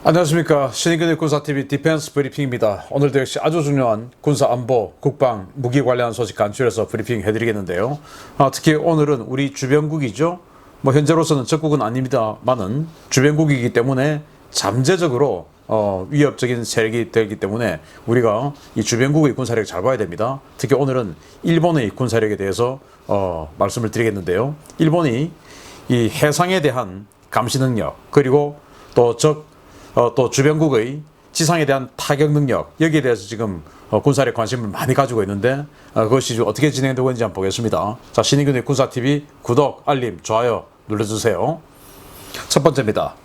안녕하십니까. 신인근의 군사TV 디펜스 브리핑입니다. 오늘도 역시 아주 중요한 군사안보, 국방, 무기 관련 소식 간추려서 브리핑 해드리겠는데요. 특히 오늘은 우리 주변국이죠. 현재로서는 적국은 아닙니다만은 주변국이기 때문에 잠재적으로 위협적인 세력이 되기 때문에 우리가 이 주변국의 군사력 잘 봐야 됩니다. 특히 오늘은 일본의 군사력에 대해서 말씀을 드리겠는데요. 일본이 이 해상에 대한 감시 능력, 그리고 또 주변국의 지상에 대한 타격 능력, 여기에 대해서 지금 군사력 관심을 많이 가지고 있는데 그것이 어떻게 진행되고 있는지 한번 보겠습니다. 자, 신인근의 군사TV 구독, 알림, 좋아요 눌러주세요. 첫 번째입니다.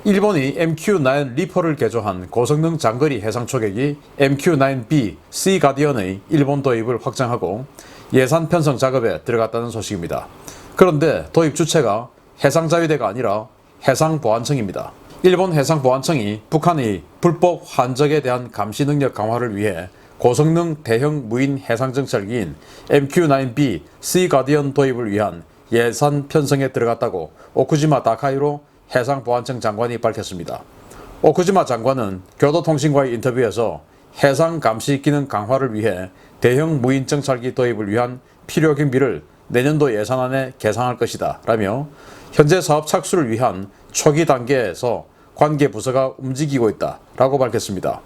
일본이 MQ-9 리퍼를 개조한 고성능 장거리 해상 초계기 MQ-9B Sea Guardian의 일본 도입을 확정하고 예산 편성 작업에 들어갔다는 소식입니다. 그런데 도입 주체가 해상자위대가 아니라 해상보안청입니다. 일본 해상보안청이 북한의 불법 환적에 대한 감시 능력 강화를 위해 고성능 대형 무인 해상정찰기인 MQ-9B Sea Guardian 도입을 위한 예산 편성에 들어갔다고 오쿠지마 다카이로 해상보안청 장관이 밝혔습니다. 오쿠지마 장관은 교도통신과의 인터뷰에서 해상 감시 기능 강화를 위해 대형 무인 정찰기 도입을 위한 필요 경비를 내년도 예산안에 계상할 것이다 라며 현재 사업 착수를 위한 초기 단계에서 관계 부서가 움직이고 있다 라고 밝혔습니다.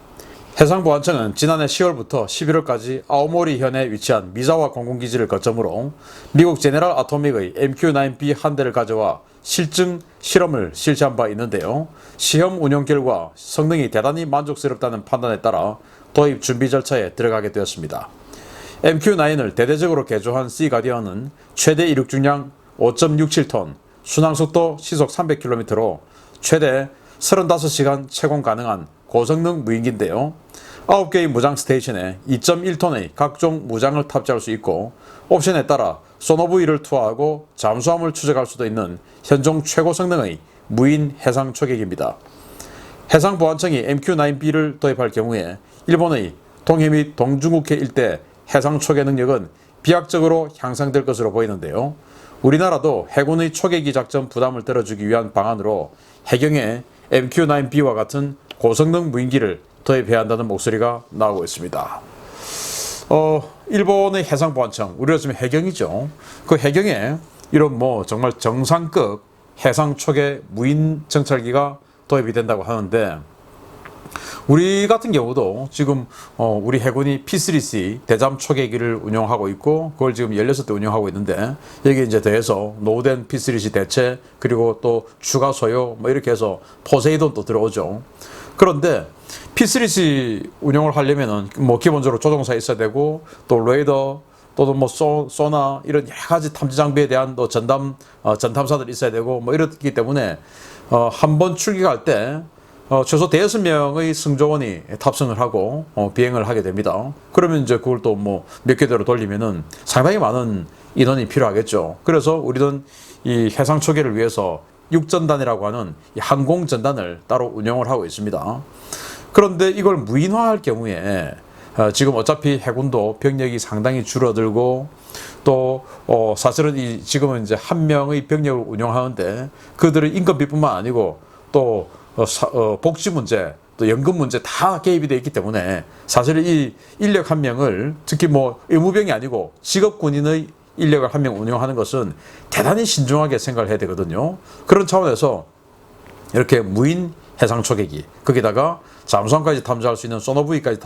해상보안청은 지난해 10월부터 11월까지 아오모리 현에 위치한 미자와 공군기지를 거점으로 미국 제네럴 아토믹의 MQ-9B 한 대를 가져와 실증 실험을 실시한 바 있는데요. 시험 운영 결과 성능이 대단히 만족스럽다는 판단에 따라 도입 준비 절차에 들어가게 되었습니다. MQ-9을 대대적으로 개조한 Sea Guardian은 최대 이륙 중량 5.67톤, 순항속도 시속 300km로 최대 35시간 채공 가능한 고성능 무인기인데요. 9개의 무장 스테이션에 2.1톤의 각종 무장을 탑재할 수 있고 옵션에 따라 소노부이를 투하하고 잠수함을 추적할 수도 있는 현종 최고 성능의 무인 해상 초계기입니다. 해상보안청이 MQ-9B를 도입할 경우에 일본의 동해 및 동중국해 일대 해상 초계 능력은 비약적으로 향상될 것으로 보이는데요. 우리나라도 해군의 초계기 작전 부담을 덜어주기 위한 방안으로 해경에 MQ-9B와 같은 고성능 무인기를 도입해야 한다는 목소리가 나오고 있습니다. 일본의 해상보안청, 우리가 지금 해경이죠. 그 해경에 이런 정말 정상급 해상 초계 무인 정찰기가 도입이 된다고 하는데 우리 같은 경우도 지금 우리 해군이 P3C 대잠 초계기를 운용하고 있고 그걸 지금 16대 운용하고 있는데 여기에 이제 더해서 노후된 P3C 대체 그리고 또 추가 소요 이렇게 해서 포세이돈 또 들어오죠. 그런데 P3C 운용을 하려면은 기본적으로 조종사 있어야 되고 또 레이더 또는 소나 이런 여러 가지 탐지 장비에 대한 또 전탐사들 있어야 되고 이렇기 때문에 한 번 출격할 때 최소 5명의 승조원이 탑승을 하고 비행을 하게 됩니다. 그러면 이제 그걸 또 몇 개대로 돌리면은 상당히 많은 인원이 필요하겠죠. 그래서 우리는 이 해상 초계를 위해서 육전단이라고 하는 이 항공전단을 따로 운영을 하고 있습니다. 그런데 이걸 무인화할 경우에 지금 어차피 해군도 병력이 상당히 줄어들고 또 사실은 지금은 이제 한 명의 병력을 운영하는데 그들의 인건비뿐만 아니고 또 복지 문제, 또 연금 문제 다 개입이 되어 있기 때문에 사실 이 인력 한 명을 특히 의무병이 아니고 직업 군인의 인력을 한 명 운영하는 것은 대단히 신중하게 생각을 해야 되거든요. 그런 차원에서 이렇게 무인 해상 초계기, 거기다가 잠수함까지 탐지할 수 있는 소노부이까지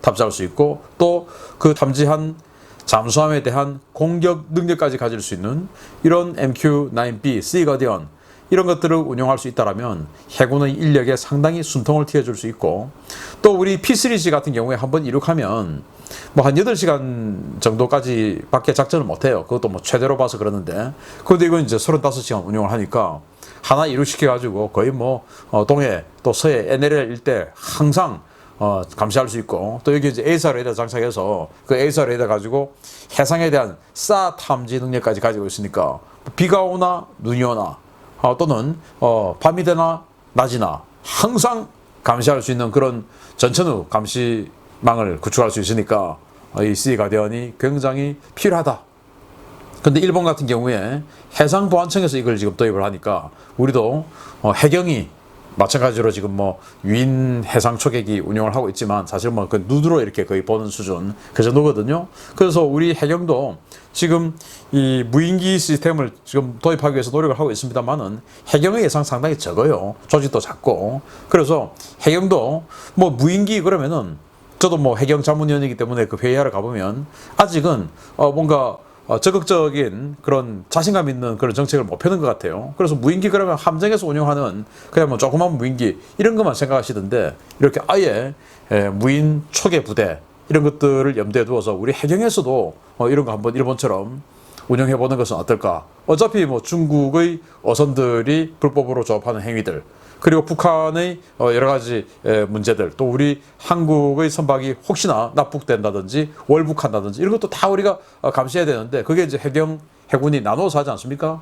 탑재할 수 있고 또 그 탐지한 잠수함에 대한 공격 능력까지 가질 수 있는 이런 MQ-9B Sea Guardian 이런 것들을 운용할 수 있다면 해군의 인력에 상당히 순통을 틔워줄 수 있고 또 우리 P3C 같은 경우에 한번 이륙하면 한 8시간 정도까지 밖에 작전을 못해요. 그것도 최대로 봐서 그러는데 그런데 이건 이제 35시간 운용을 하니까 하나 이륙시켜가지고 거의 동해 또 서해 NLL 일대 항상 감시할 수 있고 또 여기 이제 에이사 레이더 장착해서 그 에이사 레이더 가지고 해상에 대한 사 탐지 능력까지 가지고 있으니까 비가 오나 눈이 오나 또는 밤이 되나 낮이나 항상 감시할 수 있는 그런 전천후 감시망을 구축할 수 있으니까 이 Sea Guardian이 굉장히 필요하다. 근데 일본 같은 경우에 해상보안청에서 이걸 지금 도입을 하니까 우리도 해경이 마찬가지로 지금 뭐 유인 해상 초계기 운용을 하고 있지만 사실 뭐 그 눈으로 이렇게 거의 보는 수준 그 정도거든요. 그래서 우리 해경도 지금 이 무인기 시스템을 지금 도입하기 위해서 노력을 하고 있습니다만은 해경의 예상 상당히 적어요. 조직도 작고. 그래서 해경도 뭐 무인기 그러면은 저도 뭐 해경 자문위원이기 때문에 그 회의하러 가보면 아직은 뭔가 적극적인 그런 자신감 있는 그런 정책을 못 펴는 것 같아요. 그래서 무인기 그러면 함정에서 운영하는 그냥 뭐 조그만 무인기 이런 것만 생각하시던데 이렇게 아예 무인 초계 부대 이런 것들을 염두에 두어서 우리 해경에서도 이런 거 한번 일본처럼 운영해 보는 것은 어떨까? 어차피 뭐 중국의 어선들이 불법으로 조업하는 행위들 그리고 북한의 여러 가지 문제들 또 우리 한국의 선박이 혹시나 납북된다든지 월북한다든지 이런 것도 다 우리가 감시해야 되는데 그게 이제 해경 해군이 나눠서 하지 않습니까?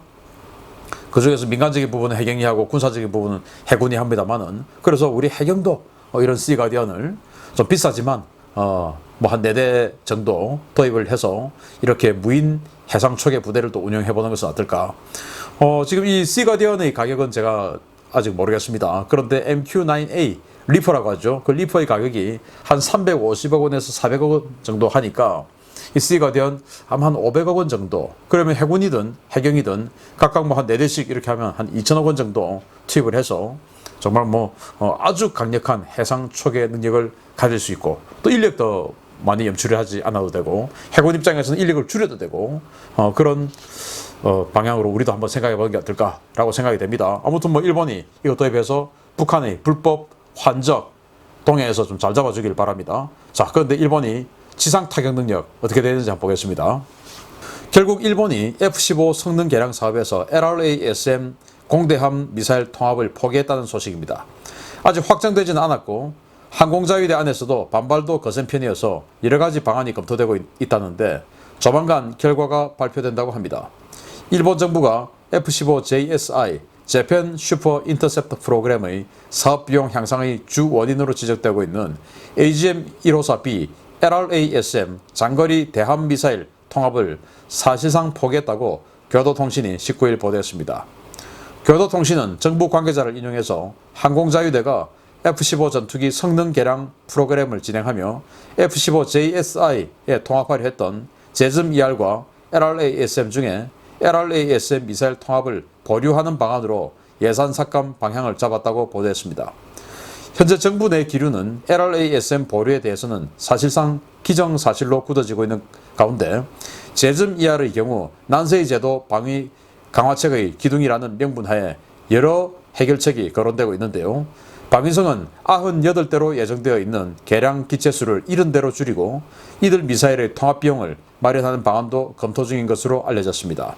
그 중에서 민간적인 부분은 해경이 하고 군사적인 부분은 해군이 합니다만은 그래서 우리 해경도 이런 시가디언을 좀 비싸지만 뭐 한 4대 정도 도입을 해서 이렇게 무인 해상 초계 부대를 또 운영해 보는 것은 어떨까? 지금 이 시가디언의 가격은 제가 아직 모르겠습니다. 그런데 MQ-9A 리퍼라고 하죠. 그 리퍼의 가격이 한 350억 원에서 400억 원 정도 하니까 이 시가디언 아마 한 500억 원 정도. 그러면 해군이든 해경이든 각각 뭐 한 4대씩 이렇게 하면 한 2천억 원 정도 투입을 해서 정말 뭐 아주 강력한 해상 초계 능력을 가질 수 있고 또 인력도 많이 염출을 하지 않아도 되고 해군 입장에서는 인력을 줄여도 되고 그런 방향으로 우리도 한번 생각해 보는 게 어떨까라고 생각이 됩니다. 아무튼 뭐 일본이 이거 도입해서 북한의 불법 환적 동해에서 좀 잘 잡아주길 바랍니다. 자, 그런데 일본이 지상 타격 능력 어떻게 되는지 한번 보겠습니다. 결국 일본이 F-15 성능 개량 사업에서 LRASM 공대함 미사일 통합을 포기했다는 소식입니다. 아직 확정되지는 않았고 항공자위대 안에서도 반발도 거센 편이어서 여러 가지 방안이 검토되고 있다는데 조만간 결과가 발표된다고 합니다. 일본 정부가 F-15JSI 재팬 슈퍼 인터셉터 프로그램의 사업 비용 향상의 주 원인으로 지적되고 있는 AGM-154B LRASM 장거리 대함 미사일 통합을 사실상 포기했다고 교도통신이 19일 보도했습니다. 교도통신은 정부 관계자를 인용해서 항공자위대가 F-15 전투기 성능 개량 프로그램을 진행하며 F-15JSI에 통합하려 했던 제즘-ER과 LRASM 중에 LRASM 미사일 통합을 보류하는 방안으로 예산 삭감 방향을 잡았다고 보도했습니다. 현재 정부 내 기류는 LRASM 보류에 대해서는 사실상 기정사실로 굳어지고 있는 가운데 제즘-ER의 경우 난세의 제도 방위 강화책의 기둥이라는 명분하에 여러 해결책이 거론되고 있는데요. 방위성은 98대로 예정되어 있는 개량 기체수를 70대로 줄이고 이들 미사일의 통합 비용을 마련하는 방안도 검토 중인 것으로 알려졌습니다.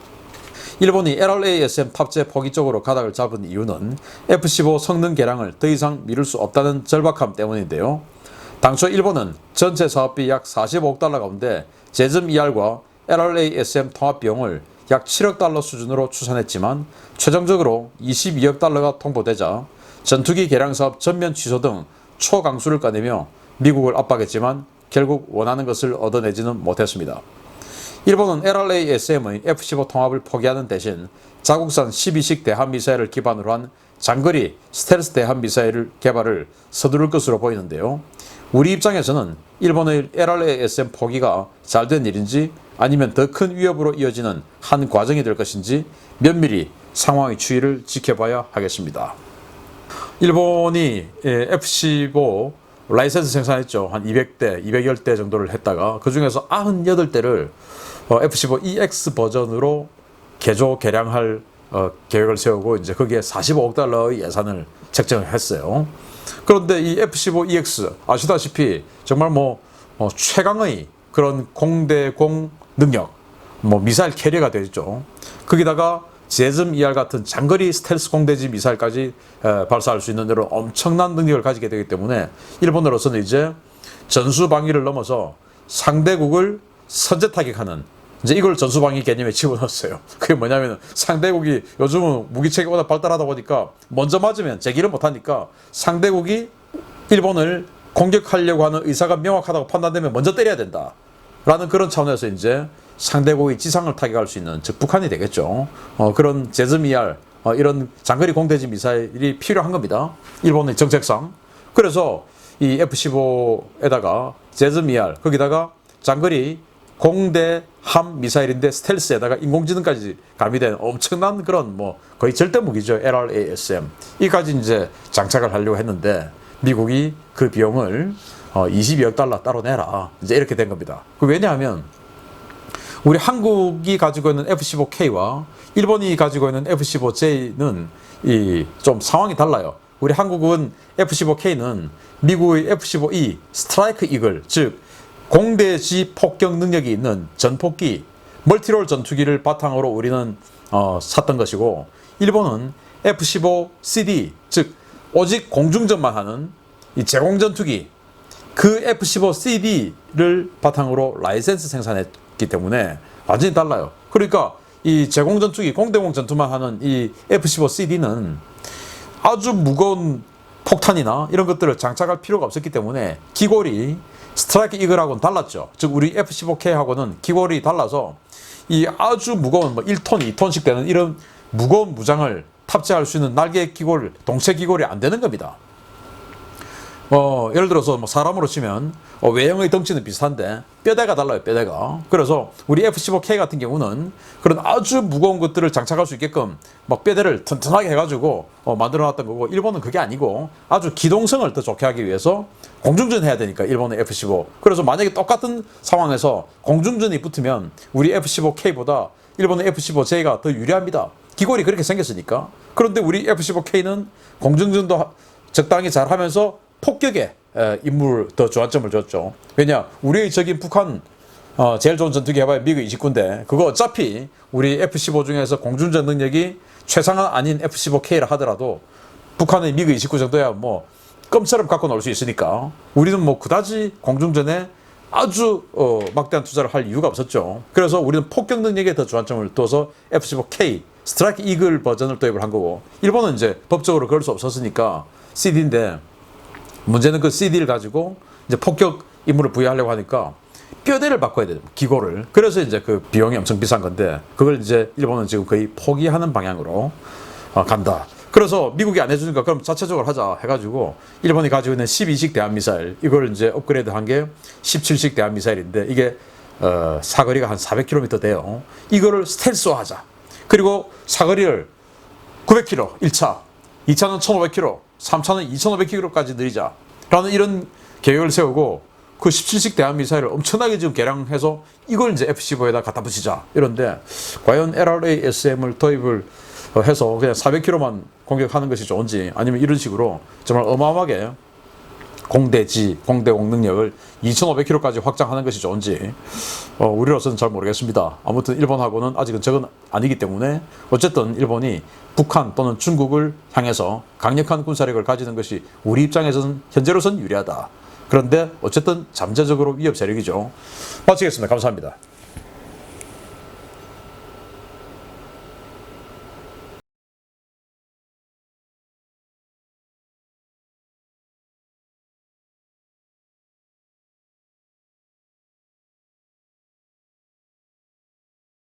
일본이 LRASM 탑재 포기 쪽으로 가닥을 잡은 이유는 F-15 성능 개량을 더 이상 미룰 수 없다는 절박함 때문인데요. 당초 일본은 전체 사업비 약 45억 달러 가운데 제즘-ER과 LRASM 통합 비용을 약 7억 달러 수준으로 추산했지만 최종적으로 22억 달러가 통보되자 전투기 개량 사업 전면 취소 등 초강수를 꺼내며 미국을 압박했지만 결국 원하는 것을 얻어내지는 못했습니다. 일본은 LRASM의 F-15 통합을 포기하는 대신 자국산 12식 대함미사일을 기반으로 한 장거리 스텔스 대함미사일 개발을 서두를 것으로 보이는데요. 우리 입장에서는 일본의 LRASM 포기가 잘된 일인지 아니면 더 큰 위협으로 이어지는 한 과정이 될 것인지 면밀히 상황의 추이를 지켜봐야 하겠습니다. 일본이 F-15 라이센스 생산했죠. 한 200대, 210대 정도를 했다가 그 중에서 98대를 F-15EX 버전으로 개조, 개량할 계획을 세우고 이제 거기에 45억 달러의 예산을 책정을 했어요. 그런데 이 F-15EX 아시다시피 정말 최강의 그런 공대공 능력, 미사일 캐리어가 되죠. 거기다가 제즘-ER 같은 장거리 스텔스 공대지 미사일까지 발사할 수 있는 이런 엄청난 능력을 가지게 되기 때문에 일본으로서는 이제 전수방위를 넘어서 상대국을 선제 타격하는 이제 이걸 전수방위 개념에 집어넣었어요. 그게 뭐냐면 상대국이 요즘은 무기체계가 워낙 발달하다 보니까 먼저 맞으면 제기를 못하니까 상대국이 일본을 공격하려고 하는 의사가 명확하다고 판단되면 먼저 때려야 된다. 라는 그런 차원에서 이제 상대국의 지상을 타격할 수 있는 즉 북한이 되겠죠. 그런 제즘-ER 이런 장거리 공대지 미사일이 필요한 겁니다. 일본의 정책상. 그래서 이 F-15에다가 제즈미알 거기다가 장거리 공대 함 미사일인데 스텔스에다가 인공지능까지 가미된 엄청난 그런 뭐 거의 절대 무기죠. LRASM. 이까지 이제 장착을 하려고 했는데 미국이 그 비용을 22억 달러 따로 내라. 이제 이렇게 된 겁니다. 왜냐하면 우리 한국이 가지고 있는 F-15K와 일본이 가지고 있는 F-15J는 이 좀 상황이 달라요. 우리 한국은 F-15K는 미국의 F-15E 스트라이크 이글, 즉 공대지 폭격 능력이 있는 전폭기, 멀티롤 전투기를 바탕으로 우리는 샀던 것이고, 일본은 F-15CD, 즉 오직 공중전만 하는 이 제공 전투기, 그 F-15CD를 바탕으로 라이센스 생산했기 때문에 완전히 달라요. 그러니까 이 제공 전투기, 공대공 전투만 하는 이 F-15CD는 아주 무거운 폭탄이나 이런 것들을 장착할 필요가 없었기 때문에 기골이 스트라이크 이글하고는 달랐죠. 즉 우리 F-15K하고는 기골이 달라서 이 아주 무거운 뭐 1톤, 2톤씩 되는 이런 무거운 무장을 탑재할 수 있는 날개 기골, 동체 기골이 안 되는 겁니다. 예를 들어서 뭐 사람으로 치면 외형의 덩치는 비슷한데 뼈대가 달라요, 뼈대가. 그래서 우리 F-15K 같은 경우는 그런 아주 무거운 것들을 장착할 수 있게끔 막 뼈대를 튼튼하게 해가지고 만들어 놨던 거고, 일본은 그게 아니고 아주 기동성을 더 좋게 하기 위해서 공중전 해야 되니까 일본의 F-15. 그래서 만약에 똑같은 상황에서 공중전이 붙으면 우리 F-15K보다 일본의 F-15J가 더 유리합니다. 기골이 그렇게 생겼으니까. 그런데 우리 F-15K는 공중전도 적당히 잘 하면서 폭격에 임무를 더 주안점을 줬죠. 왜냐, 우리의 적인 북한 제일 좋은 전투기 해봐야 미그 29인데 그거 어차피 우리 F-15 중에서 공중전 능력이 최상은 아닌 F-15K라 하더라도 북한의 미그 29 정도야 뭐 껌처럼 갖고 놀 수 있으니까 우리는 뭐 그다지 공중전에 아주 막대한 투자를 할 이유가 없었죠. 그래서 우리는 폭격 능력에 더 주안점을 둬서 F-15K 스트라이크 이글 버전을 도입을 한 거고, 일본은 이제 법적으로 그럴 수 없었으니까 CD인데, 문제는 그 CD를 가지고 이제 폭격 임무를 부여하려고 하니까 뼈대를 바꿔야 돼요, 기골을. 그래서 이제 그 비용이 엄청 비싼 건데 그걸 이제 일본은 지금 거의 포기하는 방향으로 간다. 그래서 미국이 안 해주니까 그럼 자체적으로 하자 해가지고 일본이 가지고 있는 12식 대한미사일, 이걸 이제 업그레이드 한 게 17식 대한미사일인데 이게 사거리가 한 400km 돼요. 이거를 스텔스화 하자. 그리고 사거리를 900km 1차, 2차는 1500km, 3차는 2500km까지 늘리자 라는 이런 계획을 세우고, 그 17식 대한미사일을 엄청나게 지금 개량해서 이걸 이제 F-15에다 갖다 붙이자 이런데, 과연 LRASM을 도입을 해서 그냥 400km만 공격하는 것이 좋은지, 아니면 이런 식으로 정말 어마어마하게 공대공 능력을 2500km까지 확장하는 것이 좋은지 우리로서는 잘 모르겠습니다. 아무튼 일본하고는 아직은 적은 아니기 때문에 어쨌든 일본이 북한 또는 중국을 향해서 강력한 군사력을 가지는 것이 우리 입장에서는 현재로서는 유리하다. 그런데 어쨌든 잠재적으로 위협 세력이죠. 마치겠습니다. 감사합니다.